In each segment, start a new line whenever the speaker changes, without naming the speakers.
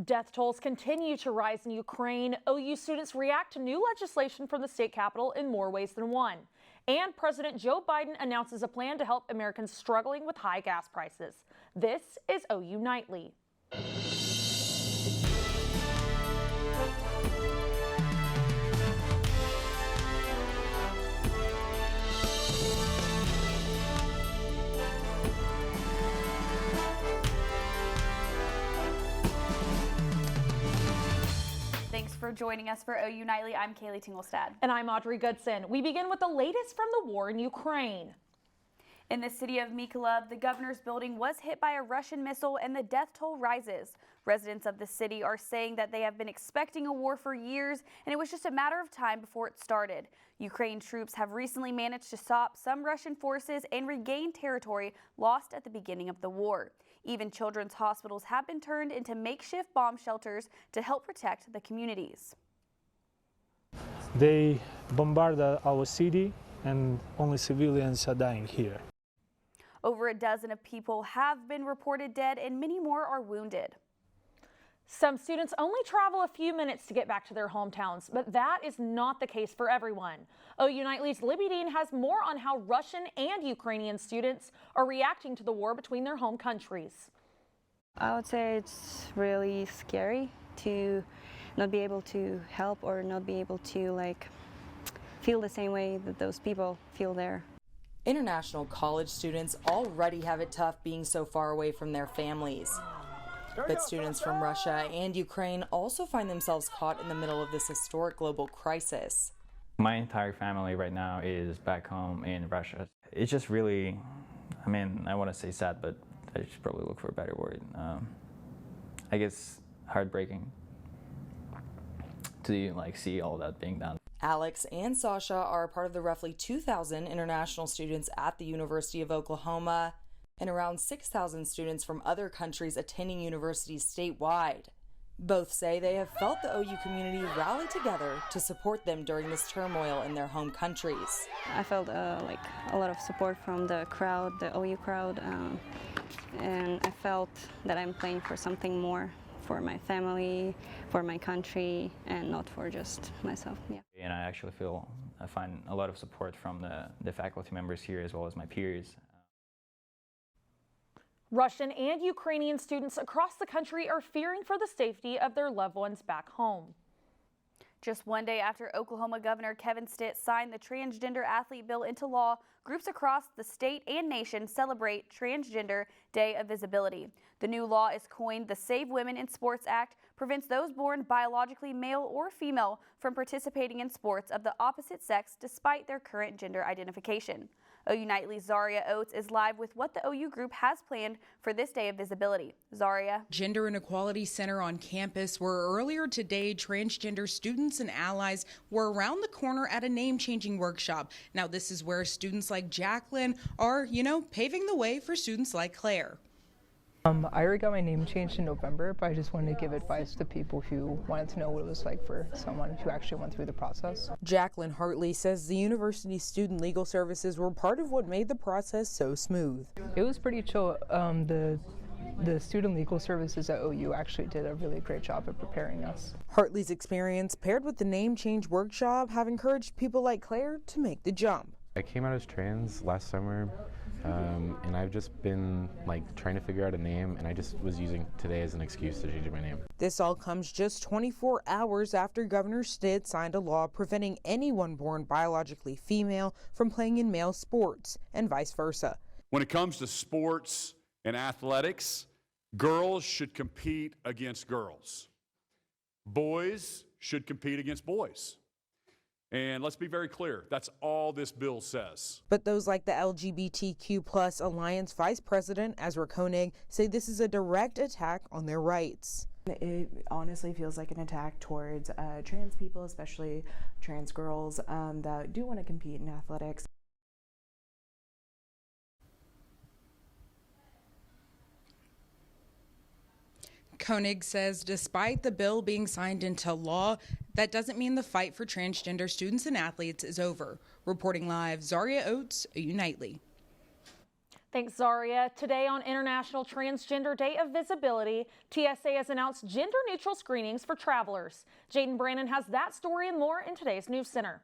Death tolls continue to rise in Ukraine. OU students react to new legislation from the state capitol in more ways than one. And President Joe Biden announces a plan to help Americans struggling with high gas prices. This is OU Nightly.
Thanks for joining us for OU Nightly. I'm Kaleigh Tingelstad.
And I'm Audrey Goodson. We begin with the latest from the war in Ukraine.
In the city of Mykolaiv, the governor's building was hit by a Russian missile and the death toll rises. Residents of the city are saying that they have been expecting a war for years and it was just a matter of time before it started. Ukraine troops have recently managed to stop some Russian forces and regain territory lost at the beginning of the war. Even children's hospitals have been turned into makeshift bomb shelters to help protect the communities.
They bombarded our city and only civilians are dying here.
Over a dozen of people have been reported dead and many more are wounded.
Some students only travel a few minutes to get back to their hometowns, but that is not the case for everyone. OU Nightly's Libby Dean has more on how Russian and Ukrainian students are reacting to the war between their home countries.
I would say it's really scary to not be able to help or not be able to feel the same way that those people feel there.
International college students already have it tough being so far away from their families. But students from Russia and Ukraine also find themselves caught in the middle of this historic global crisis.
My entire family right now is back home in Russia. It's just really, I want to say sad, but I should probably look for a better word. I guess heartbreaking to see all that being done.
Alex and Sasha are part of the roughly 2,000 international students at the University of Oklahoma and around 6,000 students from other countries attending universities statewide. Both say they have felt the OU community rally together to support them during this turmoil in their home countries.
I felt a lot of support from the crowd, the OU crowd, and I felt that I'm playing for something more, for my family, for my country, and not for just myself. Yeah.
And I find a lot of support from the faculty members here as well as my peers.
Russian and Ukrainian students across the country are fearing for the safety of their loved ones back home.
Just one day after Oklahoma Governor Kevin Stitt signed the Transgender Athlete Bill into law, groups across the state and nation celebrate Transgender Day of Visibility. The new law is coined the Save Women in Sports Act, prevents those born biologically male or female from participating in sports of the opposite sex despite their current gender identification. OU Nightly's Zaria Oates is live with what the OU group has planned for this day of visibility. Zaria.
Gender and Equality Center on campus, where earlier today transgender students and allies were around the corner at a name-changing workshop. Now this is where students like Jacqueline are, paving the way for students like Claire.
I already got my name changed in November, but I just wanted to give advice to people who wanted to know what it was like for someone who actually went through the process.
Jacqueline Hartley says the university's student legal services were part of what made the process so smooth.
It was pretty chill. The student legal services at OU actually did a really great job of preparing us.
Hartley's experience, paired with the name change workshop, have encouraged people like Claire to make the jump.
I came out as trans last summer. And I've just been trying to figure out a name, and I just was using today as an excuse to change my name.
This all comes just 24 hours after Governor Stitt signed a law preventing anyone born biologically female from playing in male sports and vice versa.
When it comes to sports and athletics, girls should compete against girls. Boys should compete against boys. And let's be very clear, that's all this bill says.
But those like the LGBTQ+ Alliance Vice President, Ezra Koenig, say this is a direct attack on their rights.
It honestly feels like an attack towards trans people, especially trans girls that do want to compete in athletics.
Koenig says despite the bill being signed into law, that doesn't mean the fight for transgender students and athletes is over. Reporting live, Zaria Oates, OU Nightly.
Thanks, Zaria. Today on International Transgender Day of Visibility, TSA has announced gender-neutral screenings for travelers. Jayden Brannon has that story and more in today's News Center.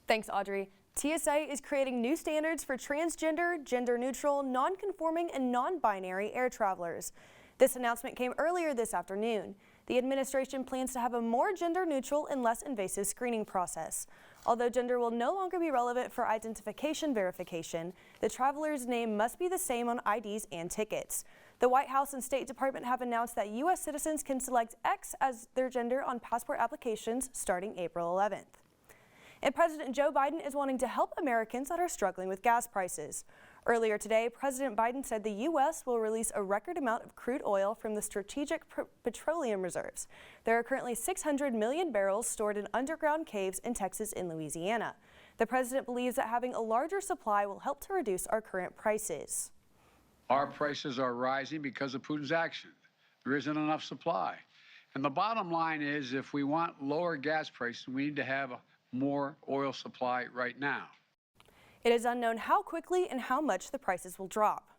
Thanks, Audrey. TSA is creating new standards for transgender, gender-neutral, non-conforming, and non-binary air travelers. This announcement came earlier this afternoon. The administration plans to have a more gender-neutral and less invasive screening process. Although gender will no longer be relevant for identification verification, the traveler's name must be the same on IDs and tickets. The White House and State Department have announced that U.S. citizens can select X as their gender on passport applications starting April 11th. And President Joe Biden is wanting to help Americans that are struggling with gas prices. Earlier today, President Biden said the U.S. will release a record amount of crude oil from the strategic petroleum reserves. There are currently 600 million barrels stored in underground caves in Texas and Louisiana. The president believes that having a larger supply will help to reduce our current prices.
Our prices are rising because of Putin's action. There isn't enough supply. And the bottom line is, if we want lower gas prices, we need to have more oil supply right now.
It is unknown how quickly and how much the prices will drop.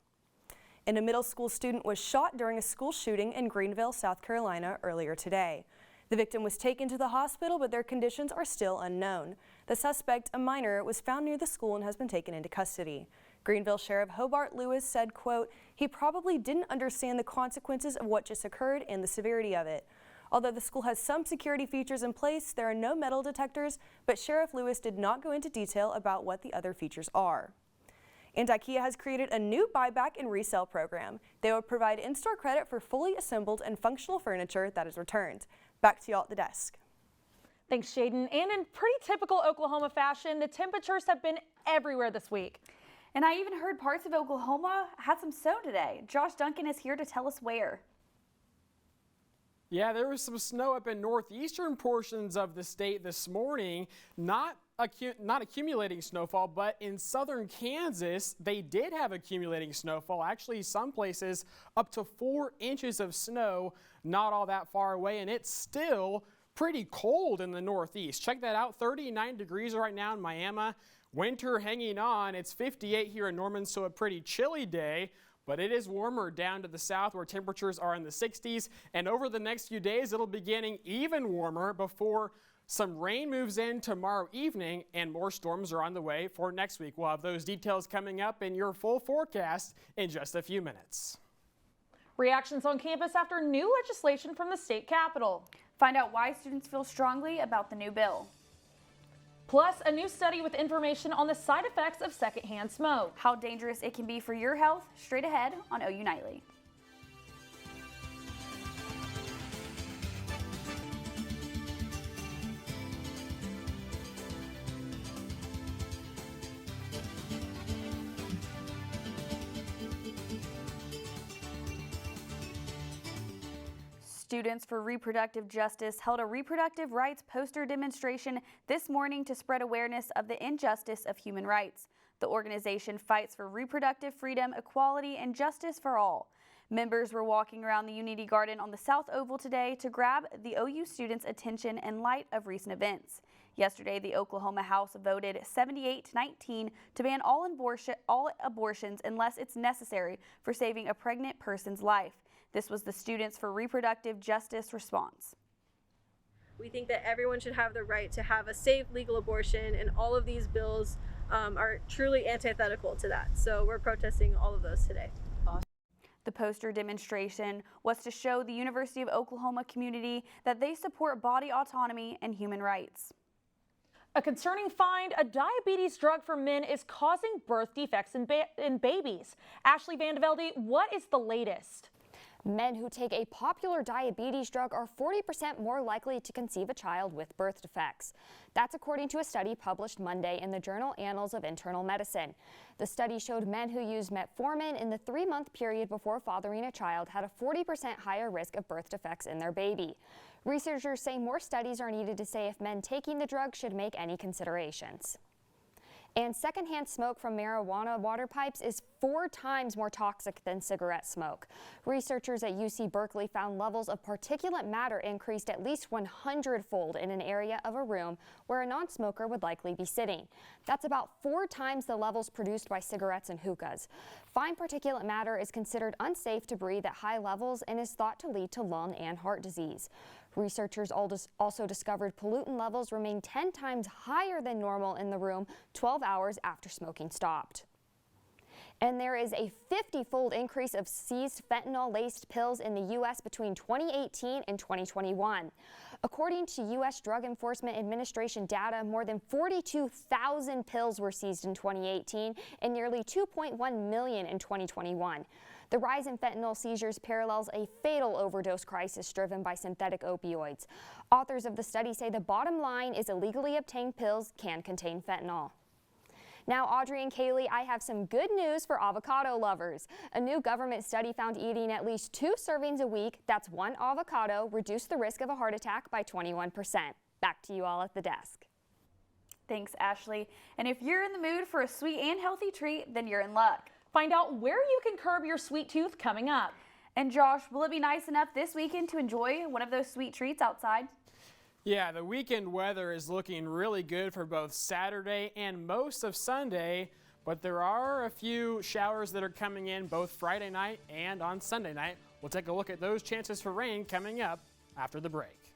And a middle school student was shot during a school shooting in Greenville, South Carolina earlier today. The victim was taken to the hospital, but their conditions are still unknown. The suspect, a minor, was found near the school and has been taken into custody. Greenville Sheriff Hobart Lewis said, quote, "He probably didn't understand the consequences of what just occurred and the severity of it. Although the school has some security features in place, there are no metal detectors, but Sheriff Lewis did not go into detail about what the other features are." And IKEA has created a new buyback and resale program. They will provide in-store credit for fully assembled and functional furniture that is returned. Back to y'all at the desk.
Thanks, Jayden. And in pretty typical Oklahoma fashion, the temperatures have been everywhere this week.
And I even heard parts of Oklahoma had some snow today. Josh Duncan is here to tell us where.
Yeah, there was some snow up in northeastern portions of the state this morning. Not accumulating snowfall, but in southern Kansas, they did have accumulating snowfall. Actually, some places up to 4 inches of snow, not all that far away, and it's still pretty cold in the northeast. Check that out, 39 degrees right now in Miami. Winter hanging on. It's 58 here in Norman, so a pretty chilly day. But it is warmer down to the south where temperatures are in the 60s. And over the next few days, it'll be getting even warmer before some rain moves in tomorrow evening and more storms are on the way for next week. We'll have those details coming up in your full forecast in just a few minutes.
Reactions on campus after new legislation from the state capitol.
Find out why students feel strongly about the new bill.
Plus, a new study with information on the side effects of secondhand smoke.
How dangerous it can be for your health, straight ahead on OU Nightly. Students for Reproductive Justice held a reproductive rights poster demonstration this morning to spread awareness of the injustice of human rights. The organization fights for reproductive freedom, equality, and justice for all. Members were walking around the Unity Garden on the South Oval today to grab the OU students' attention in light of recent events. Yesterday, the Oklahoma House voted 78-19 to ban all abortions unless it's necessary for saving a pregnant person's life. This was the Students for Reproductive Justice response.
We think that everyone should have the right to have a safe legal abortion, and all of these bills are truly antithetical to that. So we're protesting all of those today.
The poster demonstration was to show the University of Oklahoma community that they support body autonomy and human rights.
A concerning find, a diabetes drug for men is causing birth defects in babies. Ashley Van Velde, what is the latest?
Men who take a popular diabetes drug are 40% more likely to conceive a child with birth defects. That's according to a study published Monday in the journal Annals of Internal Medicine. The study showed men who used metformin in the 3-month period before fathering a child had a 40% higher risk of birth defects in their baby. Researchers say more studies are needed to say if men taking the drug should make any considerations. And secondhand smoke from marijuana water pipes is 4 times more toxic than cigarette smoke. Researchers at UC Berkeley found levels of particulate matter increased at least 100-fold in an area of a room where a non-smoker would likely be sitting. That's about 4 times the levels produced by cigarettes and hookahs. Fine particulate matter is considered unsafe to breathe at high levels and is thought to lead to lung and heart disease. Researchers also discovered pollutant levels remain 10 times higher than normal in the room 12 hours after smoking stopped. And there is a 50-fold increase of seized fentanyl-laced pills in the U.S. between 2018 and 2021. According to U.S. Drug Enforcement Administration data, more than 42,000 pills were seized in 2018 and nearly 2.1 million in 2021. The rise in fentanyl seizures parallels a fatal overdose crisis driven by synthetic opioids. Authors of the study say the bottom line is illegally obtained pills can contain fentanyl. Now, Audrey and Kaleigh, I have some good news for avocado lovers. A new government study found eating at least 2 servings a week, that's 1 avocado, reduced the risk of a heart attack by 21%. Back to you all at the desk.
Thanks, Ashley. And if you're in the mood for a sweet and healthy treat, then you're in luck.
Find out where you can curb your sweet tooth coming up.
And Josh, will it be nice enough this weekend to enjoy one of those sweet treats outside?
Yeah, the weekend weather is looking really good for both Saturday and most of Sunday, but there are a few showers that are coming in both Friday night and on Sunday night. We'll take a look at those chances for rain coming up after the break.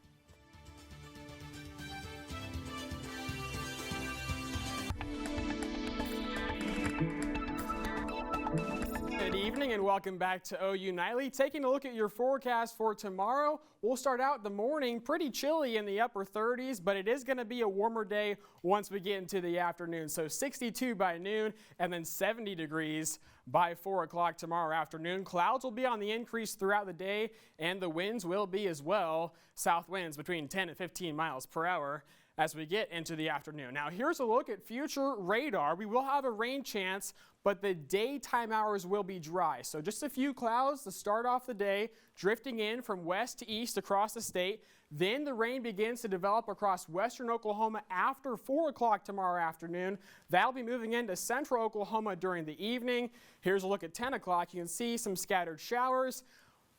Good evening and welcome back to OU Nightly. Taking a look at your forecast for tomorrow, we'll start out the morning pretty chilly in the upper 30s, but it is going to be a warmer day once we get into the afternoon. So 62 by noon and then 70 degrees by 4 o'clock tomorrow afternoon. Clouds will be on the increase throughout the day and the winds will be as well. South winds between 10 and 15 miles per hour as we get into the afternoon. Now here's a look at future radar. We will have a rain chance, but the daytime hours will be dry. So just a few clouds to start off the day, drifting in from west to east across the state. Then the rain begins to develop across western Oklahoma after 4 o'clock tomorrow afternoon. That'll be moving into central Oklahoma during the evening. Here's a look at 10 o'clock. You can see some scattered showers.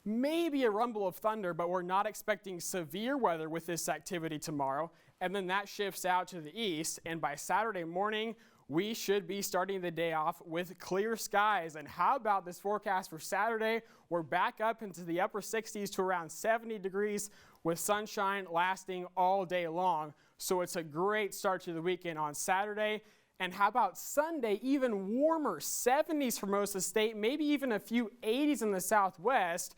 Maybe a rumble of thunder, but we're not expecting severe weather with this activity tomorrow. And then that shifts out to the east, and by Saturday morning, we should be starting the day off with clear skies. And how about this forecast for Saturday? We're back up into the upper 60s to around 70 degrees with sunshine lasting all day long. So it's a great start to the weekend on Saturday. And how about Sunday? Even warmer, 70s for most of the state, maybe even a few 80s in the southwest.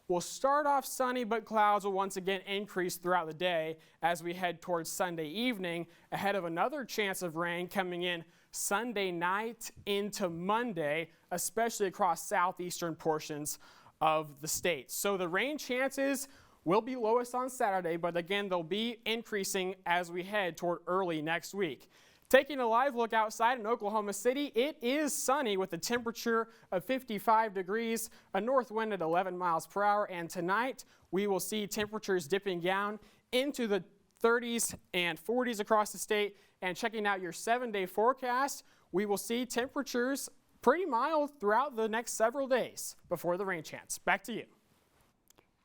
We'll start off sunny, but clouds will once again increase throughout the day as we head towards Sunday evening, ahead of another chance of rain coming in Sunday night into Monday, especially across southeastern portions of the state. So the rain chances will be lowest on Saturday, but again, they'll be increasing as we head toward early next week. Taking a live look outside in Oklahoma City, it is sunny with a temperature of 55 degrees, a north wind at 11 miles per hour, and tonight we will see temperatures dipping down into the 30s and 40s across the state. And checking out your 7-day forecast, we will see temperatures pretty mild throughout the next several days before the rain chance. Back to you.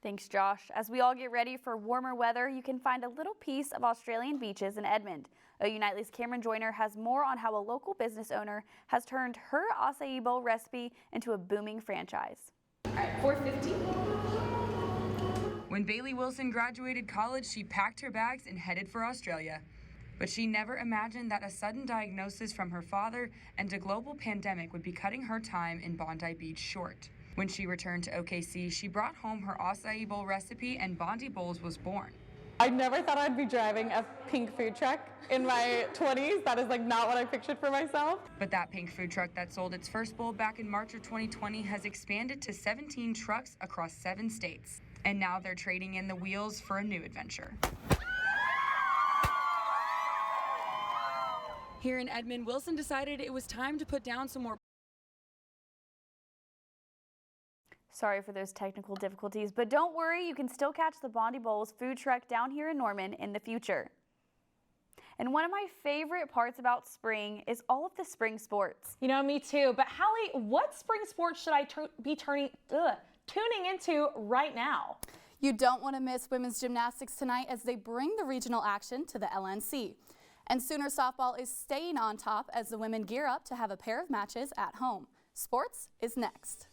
Thanks, Josh. As we all get ready for warmer weather, you can find a little piece of Australian beaches in Edmond. OU Nightly's Cameron Joyner has more on how a local business owner has turned her acai bowl recipe into a booming franchise.
All right, 4:50. When Bailey Wilson graduated college, she packed her bags and headed for Australia. But she never imagined that a sudden diagnosis from her father and a global pandemic would be cutting her time in Bondi Beach short. When she returned to OKC, she brought home her acai bowl recipe and Bondi Bowls was born.
I never thought I'd be driving a pink food truck in my 20s. That is not what I pictured for myself.
But that pink food truck that sold its first bowl back in March of 2020 has expanded to 17 trucks across 7 states. And now they're trading in the wheels for a new adventure. Here in Edmond, Wilson decided it was time to put down some more.
Sorry for those technical difficulties, but don't worry, you can still catch the Bondi Bowls food truck down here in Norman in the future. And one of my favorite parts about spring is all of the spring sports.
You know, me too. But Hallie, what spring sports should I be tuning into right now?
You don't want to miss women's gymnastics tonight as they bring the regional action to the LNC. And Sooner softball is staying on top as the women gear up to have a pair of matches at home. Sports is next.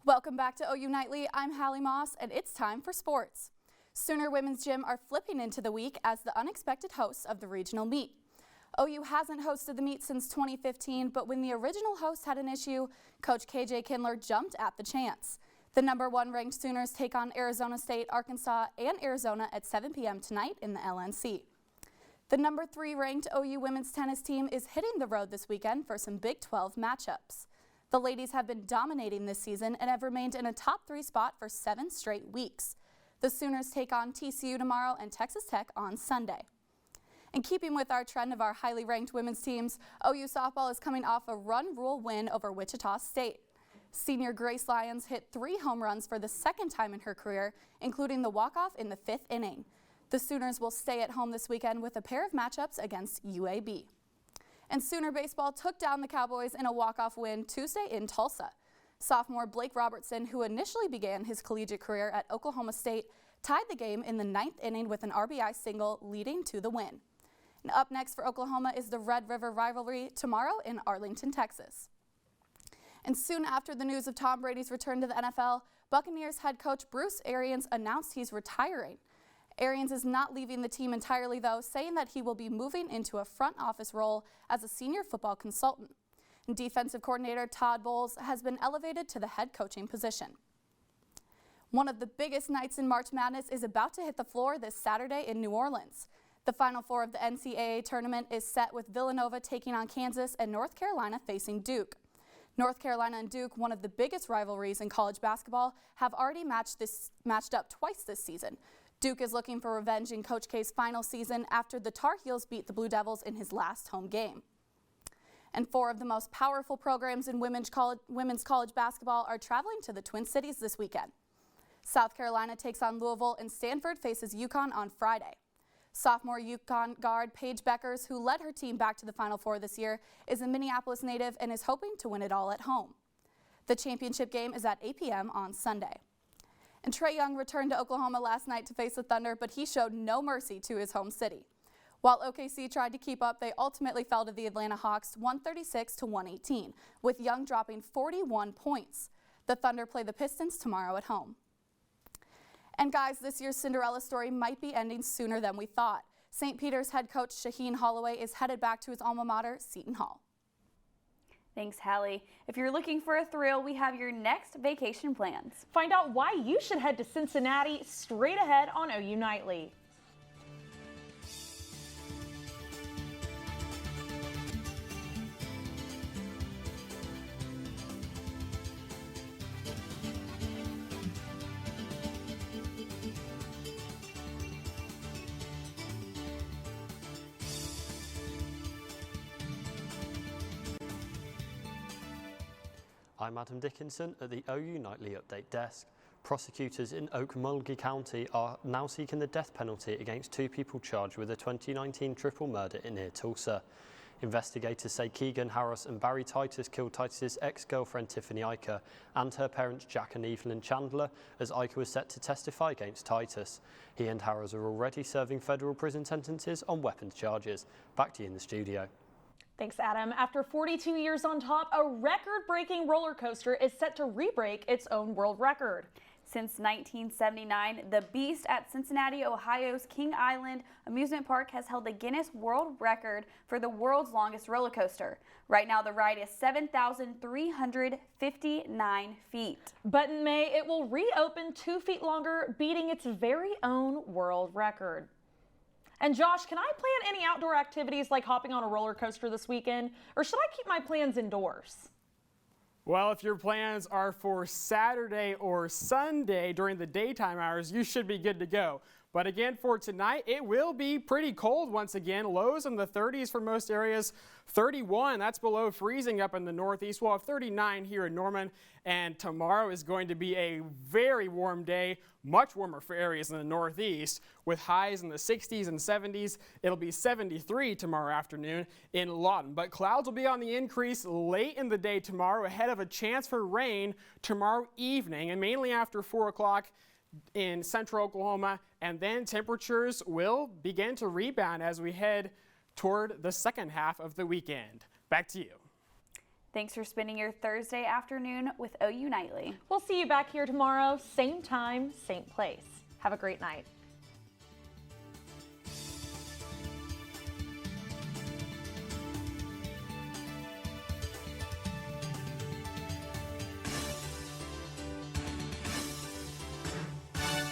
Welcome back to OU Nightly. I'm Hallie Moss, and it's time for sports. Sooner Women's Gym are flipping into the week as the unexpected hosts of the regional meet. OU hasn't hosted the meet since 2015, but when the original host had an issue, Coach KJ Kindler jumped at the chance. The #1 ranked Sooners take on Arizona State, Arkansas, and Arizona at 7 p.m. tonight in the LNC. The #3 ranked OU women's tennis team is hitting the road this weekend for some Big 12 matchups. The ladies have been dominating this season and have remained in a top 3 spot for 7 straight weeks. The Sooners take on TCU tomorrow and Texas Tech on Sunday. And keeping with our trend of our highly ranked women's teams, OU softball is coming off a run-rule win over Wichita State. Senior Grace Lyons hit 3 home runs for the second time in her career, including the walk-off in the 5th inning. The Sooners will stay at home this weekend with a pair of matchups against UAB. And Sooner baseball took down the Cowboys in a walk-off win Tuesday in Tulsa. Sophomore Blake Robertson, who initially began his collegiate career at Oklahoma State, tied the game in the 9th inning with an RBI single, leading to the win. And up next for Oklahoma is the Red River rivalry tomorrow in Arlington, Texas. And soon after the news of Tom Brady's return to the NFL, Buccaneers head coach Bruce Arians announced he's retiring. Arians is not leaving the team entirely, though, saying that he will be moving into a front office role as a senior football consultant. And defensive coordinator Todd Bowles has been elevated to the head coaching position. One of the biggest nights in March Madness is about to hit the floor this Saturday in New Orleans. The Final Four of the NCAA tournament is set with Villanova taking on Kansas and North Carolina facing Duke. North Carolina and Duke, one of the biggest rivalries in college basketball, have already matched up twice this season. Duke is looking for revenge in Coach K's final season after the Tar Heels beat the Blue Devils in his last home game. And 4 of the most powerful programs in women's college basketball are traveling to the Twin Cities this weekend. South Carolina takes on Louisville and Stanford faces UConn on Friday. Sophomore UConn guard Paige Beckers, who led her team back to the Final Four this year, is a Minneapolis native and is hoping to win it all at home. The championship game is at 8 p.m. on Sunday. And Trae Young returned to Oklahoma last night to face the Thunder, but he showed no mercy to his home city. While OKC tried to keep up, they ultimately fell to the Atlanta Hawks 136-118, with Young dropping 41 points. The Thunder play the Pistons tomorrow at home. And guys, this year's Cinderella story might be ending sooner than we thought. St. Peter's head coach Shaheen Holloway is headed back to his alma mater, Seton Hall.
Thanks, Hallie. If you're looking for a thrill, we have your next vacation plans.
Find out why you should head to Cincinnati straight ahead on OU Nightly.
I'm Adam Dickinson at the OU Nightly Update Desk. Prosecutors in Okmulgee County are now seeking the death penalty against 2 people charged with a 2019 triple murder near Tulsa. Investigators say Keegan Harris and Barry Titus killed Titus's ex-girlfriend Tiffany Eicher and her parents Jack and Evelyn Chandler, as Eicher was set to testify against Titus. He and Harris are already serving federal prison sentences on weapons charges. Back to you in the studio.
Thanks, Adam. After 42 years on top, a record-breaking roller coaster is set to re-break its own world record.
Since 1979, the Beast at Cincinnati, Ohio's King Island amusement park has held the Guinness World Record for the world's longest roller coaster. Right now, the ride is 7,359 feet.
But in May, it will reopen 2 feet longer, beating its very own world record. And Josh, can I plan any outdoor activities like hopping on a roller coaster this weekend, or should I keep my plans indoors?
Well, if your plans are for Saturday or Sunday during the daytime hours, you should be good to go. But again, for tonight, it will be pretty cold once again. Lows in the 30s for most areas. 31, that's below freezing up in the northeast. We'll have 39 here in Norman. And tomorrow is going to be a very warm day, much warmer for areas in the northeast, with highs in the 60s and 70s. It'll be 73 tomorrow afternoon in Lawton. But clouds will be on the increase late in the day tomorrow, ahead of a chance for rain tomorrow evening, and mainly after 4 o'clock in central Oklahoma. And then temperatures will begin to rebound as we head toward the second half of the weekend. Back to you.
Thanks for spending your Thursday afternoon with OU Nightly.
We'll see you back here tomorrow, same time, same place. Have a great night.